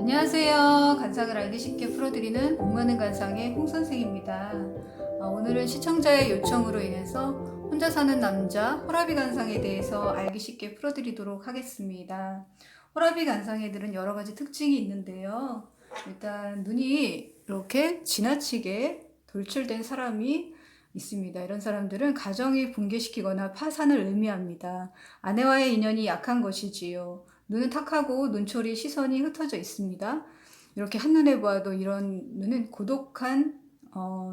안녕하세요. 간상을 알기 쉽게 풀어드리는 공부하는 간상의 홍선생입니다. 오늘은 시청자의 요청으로 인해서 혼자 사는 남자 호라비 간상에 대해서 알기 쉽게 풀어드리도록 하겠습니다. 호라비 간상애들은 여러 가지 특징이 있는데요. 일단 눈이 이렇게 지나치게 돌출된 사람이 있습니다. 이런 사람들은 가정이 붕괴시키거나 파산을 의미합니다. 아내와의 인연이 약한 것이지요. 눈은 탁하고 눈초리 시선이 흩어져 있습니다. 이렇게 한눈에 보아도 이런 눈은 고독한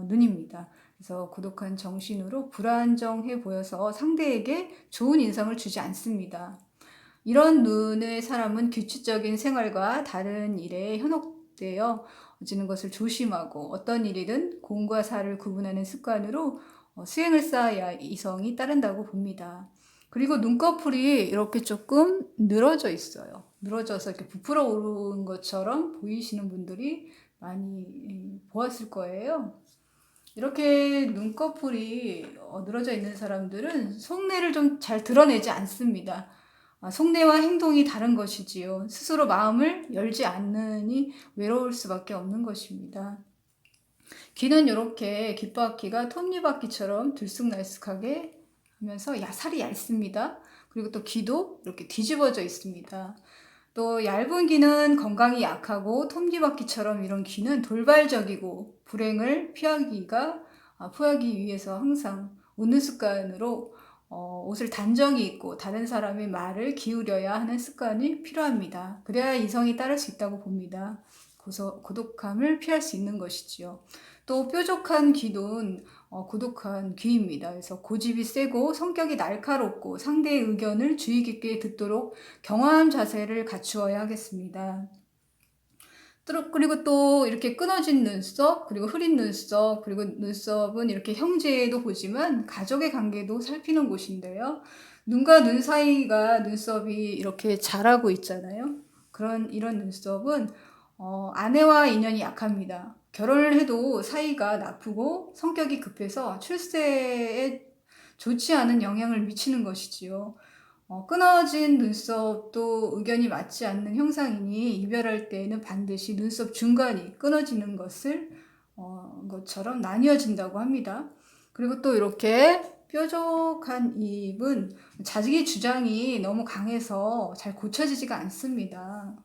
눈입니다. 그래서 고독한 정신으로 불안정해 보여서 상대에게 좋은 인상을 주지 않습니다. 이런 눈의 사람은 규칙적인 생활과 다른 일에 현혹되어 지는 것을 조심하고 어떤 일이든 공과 사를 구분하는 습관으로 수행을 쌓아야 이성이 따른다고 봅니다. 그리고 눈꺼풀이 이렇게 조금 늘어져 있어요. 늘어져서 이렇게 부풀어 오른 것처럼 보이시는 분들이 많이 보았을 거예요. 이렇게 눈꺼풀이 늘어져 있는 사람들은 속내를 좀 잘 드러내지 않습니다. 속내와 행동이 다른 것이지요. 스스로 마음을 열지 않으니 외로울 수밖에 없는 것입니다. 귀는 이렇게 귓바퀴가 톱니바퀴처럼 들쑥날쑥하게 하면서 살이 얇습니다. 그리고 또 귀도 이렇게 뒤집어져 있습니다. 또 얇은 귀는 건강이 약하고 톱니바퀴처럼 이런 귀는 돌발적이고 불행을 피하기 위해서 항상 웃는 습관으로 옷을 단정히 입고 다른 사람의 말을 기울여야 하는 습관이 필요합니다. 그래야 이성이 따를 수 있다고 봅니다. 고독함을 피할 수 있는 것이지요. 또 뾰족한 귀는 고독한 귀입니다. 그래서 고집이 세고 성격이 날카롭고 상대의 의견을 주의 깊게 듣도록 경화한 자세를 갖추어야 하겠습니다. 그리고 또 이렇게 끊어진 눈썹, 그리고 흐린 눈썹, 그리고 눈썹은 이렇게 형제도 보지만 가족의 관계도 살피는 곳인데요. 눈과 눈 사이가 눈썹이 이렇게 자라고 있잖아요. 이런 눈썹은 아내와 인연이 약합니다. 결혼을 해도 사이가 나쁘고 성격이 급해서 출세에 좋지 않은 영향을 미치는 것이지요. 끊어진 눈썹도 의견이 맞지 않는 형상이니 이별할 때에는 반드시 눈썹 중간이 끊어지는 것처럼 나뉘어진다고 합니다. 그리고 또 이렇게 뾰족한 입은 자기 주장이 너무 강해서 잘 고쳐지지가 않습니다.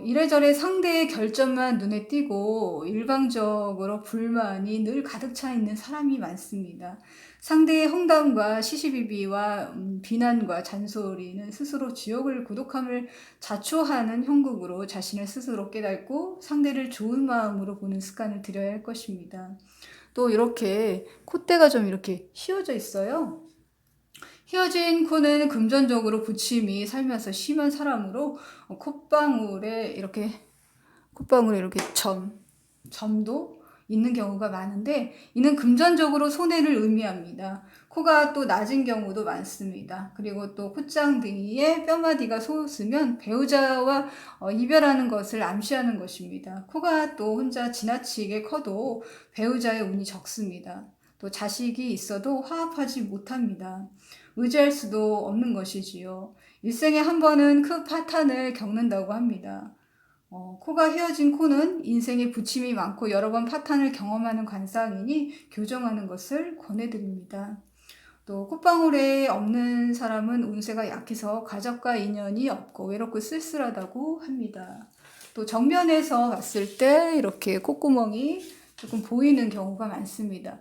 이래저래 상대의 결점만 눈에 띄고 일방적으로 불만이 늘 가득 차 있는 사람이 많습니다. 상대의 홍담과 시시비비와 비난과 잔소리는 스스로 지옥을 고독함을 자초하는 형국으로 자신을 스스로 깨닫고 상대를 좋은 마음으로 보는 습관을 들여야 할 것입니다. 또 이렇게 콧대가 좀 이렇게 휘어져 있어요. 휘어진 코는 금전적으로 부침이 살면서 심한 사람으로 콧방울에 이렇게 점도 있는 경우가 많은데 이는 금전적으로 손해를 의미합니다. 코가 또 낮은 경우도 많습니다. 그리고 또 콧장등이에 뼈마디가 솟으면 배우자와 이별하는 것을 암시하는 것입니다. 코가 또 혼자 지나치게 커도 배우자의 운이 적습니다. 또 자식이 있어도 화합하지 못합니다. 의지할 수도 없는 것이지요. 일생에 한 번은 큰 파탄을 겪는다고 합니다. 코가 휘어진 코는 인생에 부침이 많고 여러 번 파탄을 경험하는 관상이니 교정하는 것을 권해드립니다. 또 콧방울에 없는 사람은 운세가 약해서 가족과 인연이 없고 외롭고 쓸쓸하다고 합니다. 또 정면에서 봤을 때 이렇게 콧구멍이 조금 보이는 경우가 많습니다.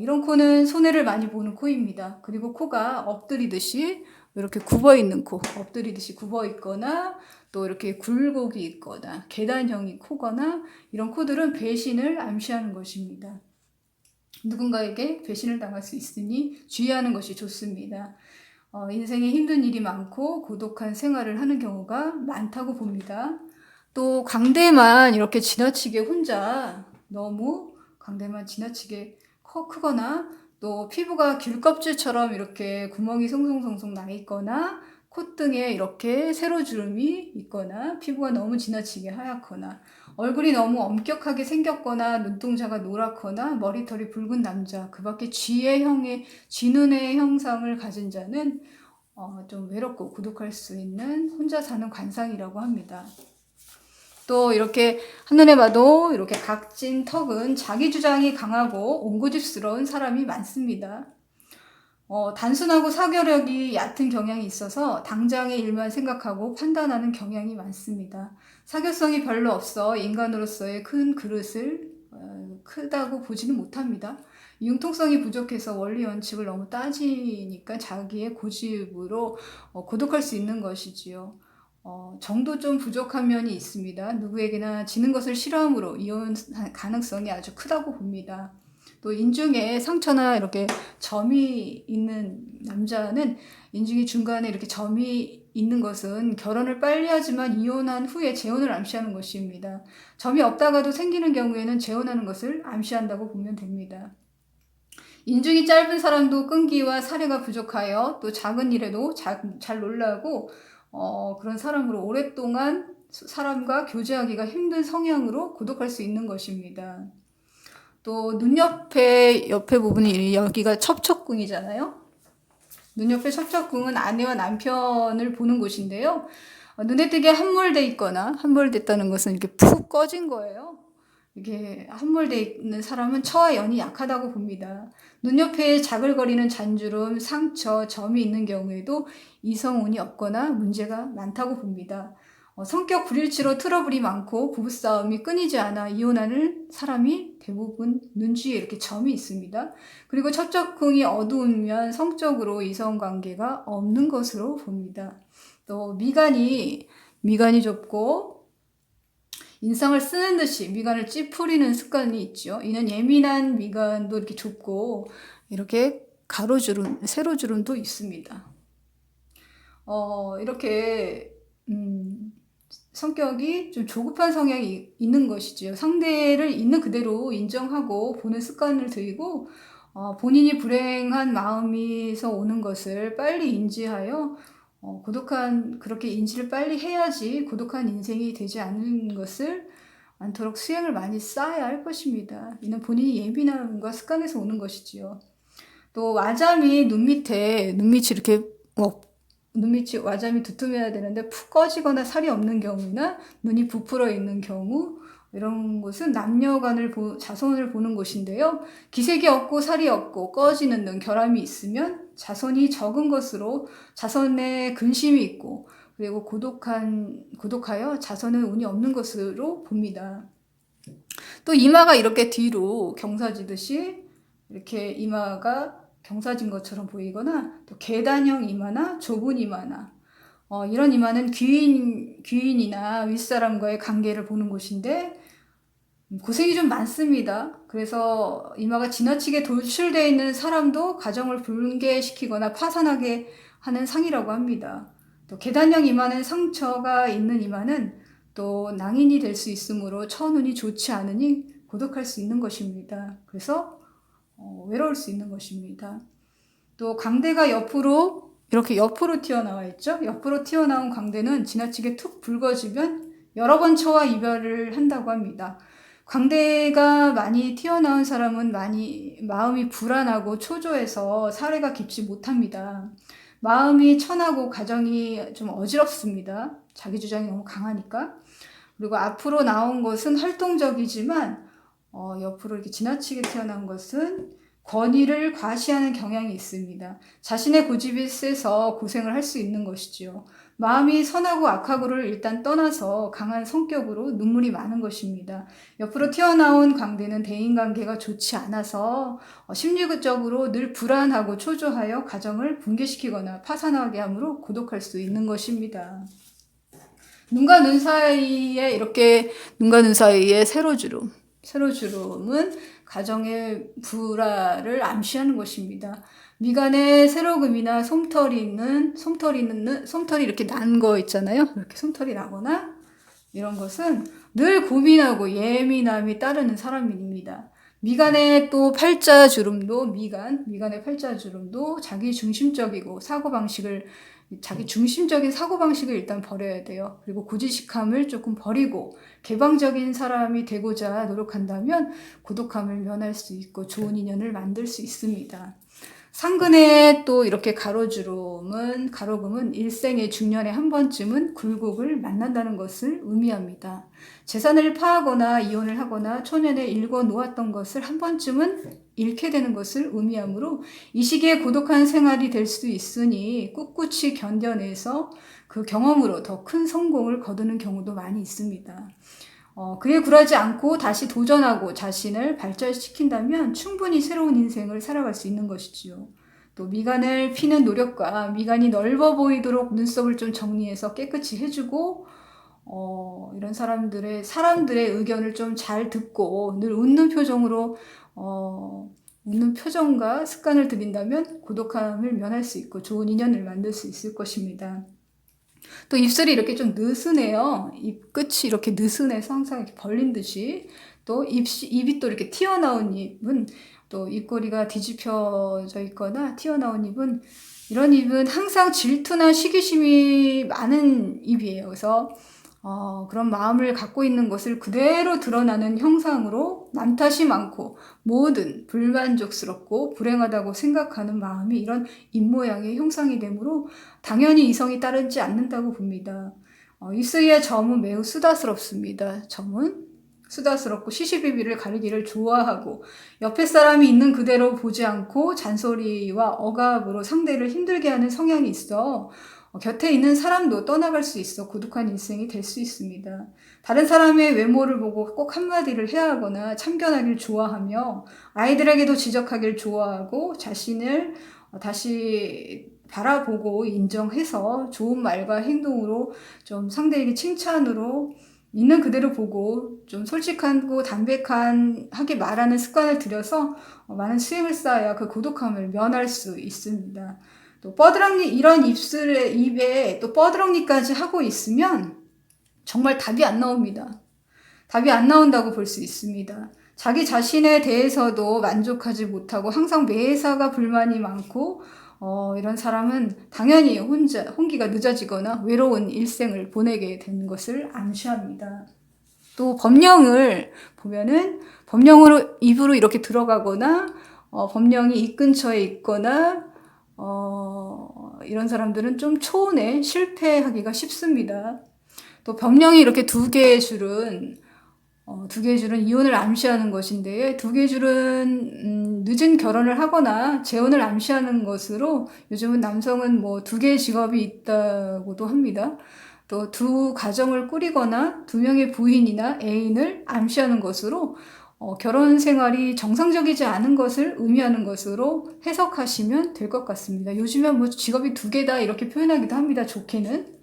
이런 코는 손해를 많이 보는 코입니다. 그리고 코가 엎드리듯이 이렇게 굽어 있는 코, 엎드리듯이 굽어 있거나 또 이렇게 굴곡이 있거나 계단형이 코거나 이런 코들은 배신을 암시하는 것입니다. 누군가에게 배신을 당할 수 있으니 주의하는 것이 좋습니다. 인생에 힘든 일이 많고 고독한 생활을 하는 경우가 많다고 봅니다. 또 광대만 이렇게 지나치게 혼자 너무 광대만 지나치게 크거나 또 피부가 귤껍질처럼 이렇게 구멍이 송송송송 나 있거나 콧등에 이렇게 세로주름이 있거나 피부가 너무 지나치게 하얗거나 얼굴이 너무 엄격하게 생겼거나 눈동자가 노랗거나 머리털이 붉은 남자, 그 밖에 쥐눈의 형상을 가진 자는 좀 외롭고 고독할 수 있는 혼자 사는 관상이라고 합니다. 또 이렇게 한눈에 봐도 이렇게 각진 턱은 자기 주장이 강하고 옹고집스러운 사람이 많습니다. 단순하고 사고력이 얕은 경향이 있어서 당장의 일만 생각하고 판단하는 경향이 많습니다. 사교성이 별로 없어 인간으로서의 큰 그릇을 크다고 보지는 못합니다. 융통성이 부족해서 원리 원칙을 너무 따지니까 자기의 고집으로 고독할 수 있는 것이지요. 정도 좀 부족한 면이 있습니다. 누구에게나 지는 것을 싫어함으로 이혼 가능성이 아주 크다고 봅니다. 또 인중에 상처나 이렇게 점이 있는 남자는 인중이 중간에 이렇게 점이 있는 것은 결혼을 빨리 하지만 이혼한 후에 재혼을 암시하는 것입니다. 점이 없다가도 생기는 경우에는 재혼하는 것을 암시한다고 보면 됩니다. 인중이 짧은 사람도 끈기와 사려가 부족하여 또 작은 일에도 잘 놀라고 그런 사람으로 오랫동안 사람과 교제하기가 힘든 성향으로 고독할 수 있는 것입니다. 또 눈 옆에 부분이 여기가 첩첩궁이잖아요. 눈 옆에 첩첩궁은 아내와 남편을 보는 곳인데요. 눈에 띄게 함몰돼 있거나 함몰됐다는 것은 이렇게 푹 꺼진 거예요. 이게 함몰돼 있는 사람은 처와 연이 약하다고 봅니다. 눈 옆에 자글거리는 잔주름, 상처, 점이 있는 경우에도 이성운이 없거나 문제가 많다고 봅니다. 성격 불일치로 트러블이 많고 부부싸움이 끊이지 않아 이혼하는 사람이 대부분 눈 주위에 이렇게 점이 있습니다. 그리고 첩첩궁이 어두우면 성적으로 이성관계가 없는 것으로 봅니다. 또 미간이 좁고 인상을 쓰는 듯이 미간을 찌푸리는 습관이 있죠. 이는 예민한 미간도 이렇게 좁고 이렇게 가로주름, 세로주름도 있습니다. 이렇게 성격이 좀 조급한 성향이 있는 것이죠. 상대를 있는 그대로 인정하고 보는 습관을 들이고 본인이 불행한 마음에서 오는 것을 빨리 인지하여 그렇게 인지를 빨리 해야지 고독한 인생이 되지 않도록 수행을 많이 쌓아야 할 것입니다. 이는 본인이 예민함과 습관에서 오는 것이지요. 또 와잠이 눈밑이 이렇게 눈밑이 와잠이 두툼해야 되는데 푹 꺼지거나 살이 없는 경우나 눈이 부풀어 있는 경우, 이런 곳은 남녀간을 자손을 보는 곳인데요. 기색이 없고 살이 없고 꺼지는 등 결함이 있으면 자손이 적은 것으로 자손에 근심이 있고, 그리고 고독하여 자손은 운이 없는 것으로 봅니다. 또 이마가 이렇게 뒤로 경사지듯이 이렇게 이마가 경사진 것처럼 보이거나, 또 계단형 이마나 좁은 이마나 이런 이마는 귀인이나 윗사람과의 관계를 보는 곳인데 고생이 좀 많습니다. 그래서 이마가 지나치게 돌출되어 있는 사람도 가정을 붕괴시키거나 파산하게 하는 상이라고 합니다. 또 계단형 이마는 상처가 있는 이마는 또 낭인이 될 수 있으므로 처눈이 좋지 않으니 고독할 수 있는 것입니다. 그래서 외로울 수 있는 것입니다. 또 광대가 이렇게 옆으로 튀어나와 있죠. 옆으로 튀어나온 광대는 지나치게 툭 붉어지면 여러 번 처와 이별을 한다고 합니다. 광대가 많이 튀어나온 사람은 마음이 불안하고 초조해서 사례가 깊지 못합니다. 마음이 천하고 가정이 좀 어지럽습니다. 자기 주장이 너무 강하니까. 그리고 앞으로 나온 것은 활동적이지만 옆으로 이렇게 지나치게 튀어나온 것은 권위를 과시하는 경향이 있습니다. 자신의 고집이 세서 고생을 할 수 있는 것이지요. 마음이 선하고 악하고를 일단 떠나서 강한 성격으로 눈물이 많은 것입니다. 옆으로 튀어나온 광대는 대인관계가 좋지 않아서 심리적으로 늘 불안하고 초조하여 가정을 붕괴시키거나 파산하게 함으로 고독할 수 있는 것입니다. 눈과 눈 사이에 세로주름은 가정의 불화를 암시하는 것입니다. 미간에 세로금이나 솜털이 이렇게 난 거 있잖아요. 이렇게 솜털이 나거나 이런 것은 늘 고민하고 예민함이 따르는 사람입니다. 미간의 팔자주름도 자기 중심적인 사고방식을 일단 버려야 돼요. 그리고 고지식함을 조금 버리고 개방적인 사람이 되고자 노력한다면 고독함을 면할 수 있고 좋은 인연을 만들 수 있습니다. 상근에 또 이렇게 가로금은 일생의 중년에 한 번쯤은 굴곡을 만난다는 것을 의미합니다. 재산을 파하거나 이혼을 하거나 초년에 일궈 놓았던 것을 한 번쯤은 잃게 되는 것을 의미하므로 이 시기에 고독한 생활이 될 수 있으니 꿋꿋이 견뎌내서 그 경험으로 더 큰 성공을 거두는 경우도 많이 있습니다. 그에 굴하지 않고 다시 도전하고 자신을 발전시킨다면 충분히 새로운 인생을 살아갈 수 있는 것이지요. 또 미간을 피는 노력과 미간이 넓어 보이도록 눈썹을 좀 정리해서 깨끗이 해주고 이런 사람들의 의견을 좀 잘 듣고 늘 웃는 표정으로 웃는 표정과 습관을 들인다면 고독함을 면할 수 있고 좋은 인연을 만들 수 있을 것입니다. 또 입술이 이렇게 좀 느슨해요. 입 끝이 이렇게 느슨해서 항상 이렇게 벌린 듯이. 또 입이 또 이렇게 튀어나온 입은, 또 입꼬리가 뒤집혀져 있거나 튀어나온 입은, 이런 입은 항상 질투나 시기심이 많은 입이에요. 그래서 그런 마음을 갖고 있는 것을 그대로 드러나는 형상으로 남 탓이 많고 모든 불만족스럽고 불행하다고 생각하는 마음이 이런 입모양의 형상이 되므로 당연히 이성이 따르지 않는다고 봅니다. 입술의 점은 매우 수다스럽습니다. 점은 수다스럽고 시시비비를 가리기를 좋아하고 옆에 사람이 있는 그대로 보지 않고 잔소리와 억압으로 상대를 힘들게 하는 성향이 있어 곁에 있는 사람도 떠나갈 수 있어 고독한 인생이 될 수 있습니다. 다른 사람의 외모를 보고 꼭 한마디를 해야 하거나 참견하길 좋아하며 아이들에게도 지적하길 좋아하고 자신을 다시 바라보고 인정해서 좋은 말과 행동으로 좀 상대에게 칭찬으로 있는 그대로 보고 좀 솔직하고 담백하게 말하는 습관을 들여서 많은 수행을 쌓아야 그 고독함을 면할 수 있습니다. 또 이런 입에 또 뻐드렁니까지 하고 있으면 정말 답이 안 나옵니다. 답이 안 나온다고 볼 수 있습니다. 자기 자신에 대해서도 만족하지 못하고 항상 매사가 불만이 많고 이런 사람은 당연히 혼기가 늦어지거나 외로운 일생을 보내게 되는 것을 암시합니다. 또 법령을 보면은 법령으로 입으로 이렇게 들어가거나 법령이 입 근처에 있거나 이런 사람들은 좀 초혼에 실패하기가 쉽습니다. 또 법령이 이렇게 두 개의 줄은 이혼을 암시하는 것인데, 두 개의 줄은 늦은 결혼을 하거나 재혼을 암시하는 것으로 요즘은 남성은 뭐 두 개의 직업이 있다고도 합니다. 또 두 가정을 꾸리거나 두 명의 부인이나 애인을 암시하는 것으로 결혼 생활이 정상적이지 않은 것을 의미하는 것으로 해석하시면 될 것 같습니다. 요즘엔 뭐 직업이 두 개다 이렇게 표현하기도 합니다. 좋게는.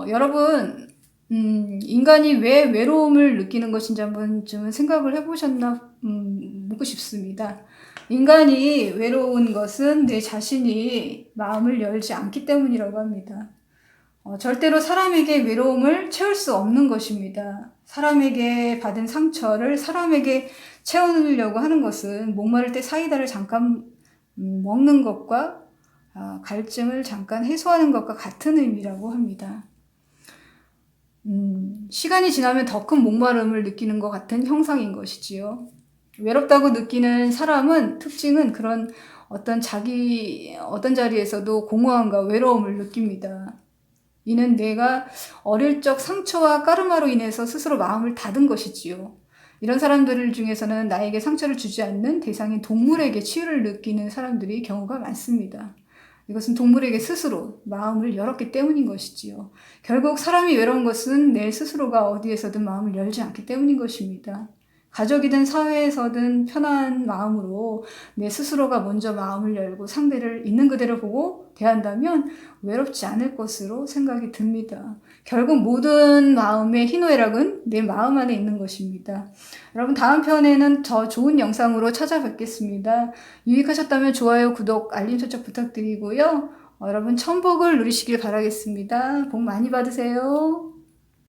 여러분, 인간이 왜 외로움을 느끼는 것인지 한번 좀 생각을 해보셨나 묻고 싶습니다. 인간이 외로운 것은 내 자신이 마음을 열지 않기 때문이라고 합니다. 절대로 사람에게 외로움을 채울 수 없는 것입니다. 사람에게 받은 상처를 사람에게 채우려고 하는 것은 목마를 때 사이다를 잠깐 먹는 것과 갈증을 잠깐 해소하는 것과 같은 의미라고 합니다. 시간이 지나면 더 큰 목마름을 느끼는 것 같은 형상인 것이지요. 외롭다고 느끼는 사람은 특징은 그런 어떤 자리에서도 공허함과 외로움을 느낍니다. 이는 내가 어릴 적 상처와 까르마로 인해서 스스로 마음을 닫은 것이지요. 이런 사람들 중에서는 나에게 상처를 주지 않는 대상인 동물에게 치유를 느끼는 사람들이 경우가 많습니다. 이것은 동물에게 스스로 마음을 열었기 때문인 것이지요. 결국 사람이 외로운 것은 내 스스로가 어디에서든 마음을 열지 않기 때문인 것입니다. 가족이든 사회에서든 편한 마음으로 내 스스로가 먼저 마음을 열고 상대를 있는 그대로 보고 대한다면 외롭지 않을 것으로 생각이 듭니다. 결국 모든 마음의 희노애락은 내 마음 안에 있는 것입니다. 여러분, 다음 편에는 더 좋은 영상으로 찾아뵙겠습니다. 유익하셨다면 좋아요, 구독, 알림 설정 부탁드리고요. 여러분 천복을 누리시길 바라겠습니다. 복 많이 받으세요.